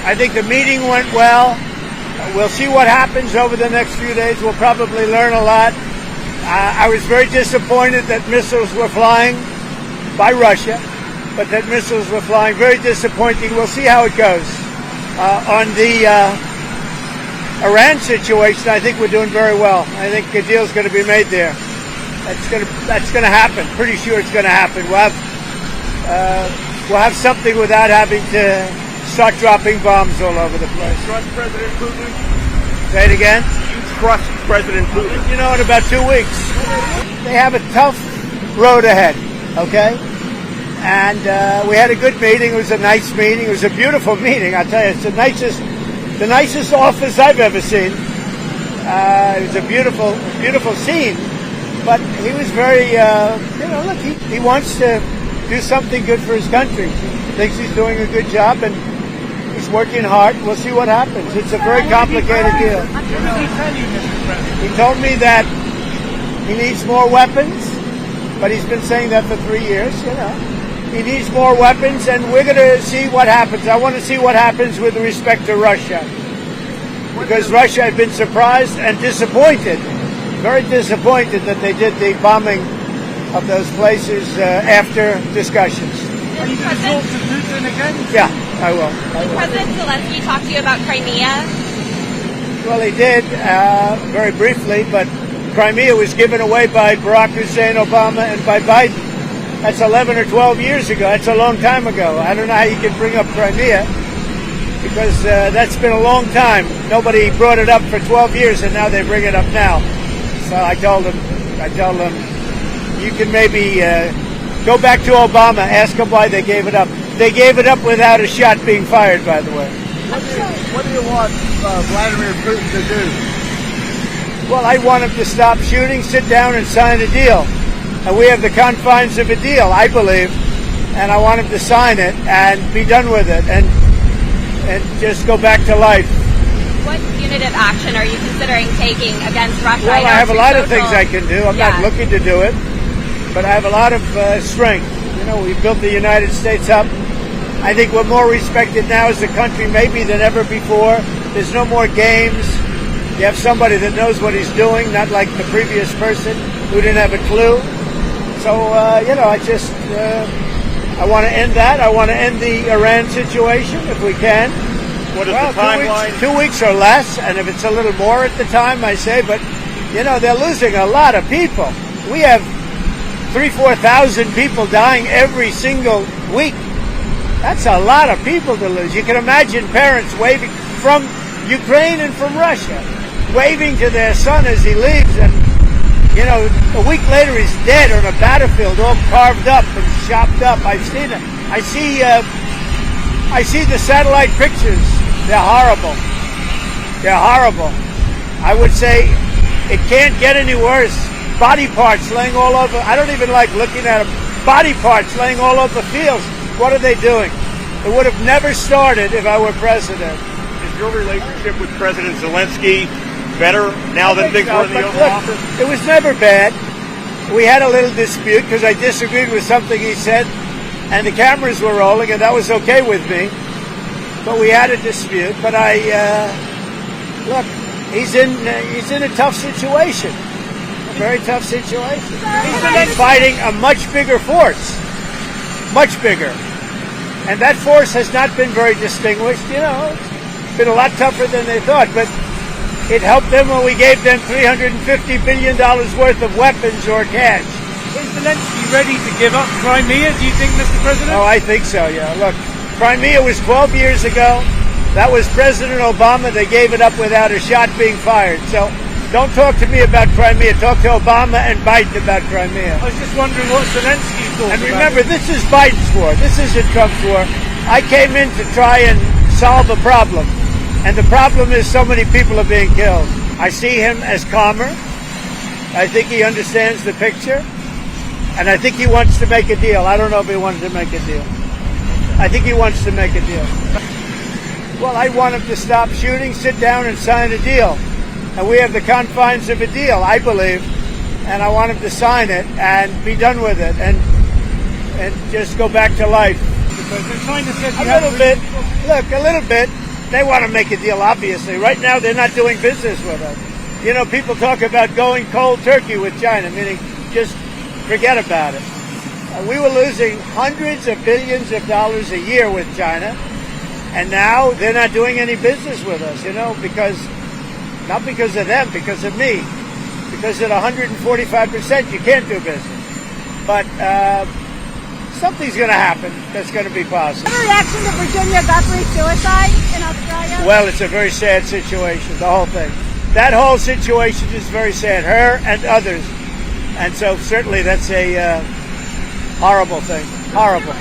I think the meeting went well. We'll see what happens over the next few days. We'll probably learn a lot. I was very disappointed that missiles were flying by Russia, but that missiles were flying. Very disappointing. We'll see how it goes. On the Iran situation, I think we're doing very well. I think a deal's going to be made there. That's going to happen. Pretty sure it's going to happen. We'll have something without having to start dropping bombs all over the place. Trust President Putin? Say it again? You trust President Putin? You know, in about 2 weeks. They have a tough road ahead, okay? And we had a good meeting. It was a nice meeting. It was a beautiful meeting. I'll tell you, it's the nicest office I've ever seen. It was a beautiful, beautiful scene. But he was very, look, he wants to do something good for his country. He thinks he's doing a good job, and he's working hard. We'll see what happens. It's a very complicated deal. What did he tell you, Mr. President? He told me that he needs more weapons, but he's been saying that for 3 years, He needs more weapons, and we're going to see what happens. I want to see what happens with respect to Russia. Because Russia had been surprised and disappointed, very disappointed that they did the bombing of those places after discussions. Are you going to talk to Putin again? Yeah, I will. Did President Zelensky talk to you about Crimea? Well, he did, very briefly, but Crimea was given away by Barack Hussein Obama and by Biden. That's 11 or 12 years ago. That's a long time ago. I don't know how you can bring up Crimea, because that's been a long time. Nobody brought it up for 12 years, and now they bring it up now. So I told them, you can maybe go back to Obama, ask him why they gave it up. They gave it up without a shot being fired, by the way. What do you want Vladimir Putin to do? Well, I want him to stop shooting, sit down, and sign a deal. And we have the confines of a deal, I believe, and I want him to sign it and be done with it and just go back to life. What punitive action are you considering taking against Russia? Well, I have a lot of things I can do. I'm not looking to do it, but I have a lot of strength. We've built the United States up. I think we're more respected now as a country maybe than ever before. There's no more games. You have somebody that knows what he's doing, not like the previous person who didn't have a clue. So, I want to end that. I want to end the Iran situation if we can. What is the timeline? 2 weeks or less, and if it's a little more at the time, I say. But, they're losing a lot of people. We have 3,000-4,000 people dying every single week. That's a lot of people to lose. You can imagine parents waving from Ukraine and from Russia, waving to their son as he leaves, and a week later he's dead on a battlefield, all carved up and chopped up. I've seen it. I see the satellite pictures. They're horrible. They're horrible. I would say it can't get any worse. Body parts laying all over. I don't even like looking at them. Body parts laying all over fields. What are they doing? It would have never started if I were president. Is your relationship with President Zelensky better now than things were in the Oval Office? It was never bad. We had a little dispute because I disagreed with something he said, and the cameras were rolling, and that was okay with me. But we had a dispute. But look, he's in a tough situation, a very tough situation. He's fighting a much bigger force, much bigger, and that force has not been very distinguished. It's been a lot tougher than they thought, but it helped them when we gave them $350 billion worth of weapons or cash. Is Zelensky ready to give up Crimea, do you think, Mr. President? Oh, I think so, yeah. Look, Crimea was 12 years ago. That was President Obama. They gave it up without a shot being fired. So don't talk to me about Crimea. Talk to Obama and Biden about Crimea. I was just wondering what Zelensky thought. And remember, this is Biden's war. This isn't Trump's war. I came in to try and solve a problem. And the problem is so many people are being killed. I see him as calmer. I think he understands the picture. And I think he wants to make a deal. I don't know if he wanted to make a deal. I think he wants to make a deal. Well, I want him to stop shooting, sit down, and sign a deal. And we have the confines of a deal, I believe. And I want him to sign it and be done with it and just go back to life. Because they're trying to set a little bit. They want to make a deal, obviously. Right now, they're not doing business with us. You know, people talk about going cold turkey with China, meaning just forget about it. We were losing hundreds of billions of dollars a year with China, and now they're not doing any business with us, you know, not because of them, because of me. Because at 145%, you can't do business. But something's going to happen that's going to be positive. What reaction to Virginia Guthrie's suicide in Australia? Well, it's a very sad situation, the whole thing. That whole situation is very sad, her and others. And so certainly that's a horrible thing. Horrible.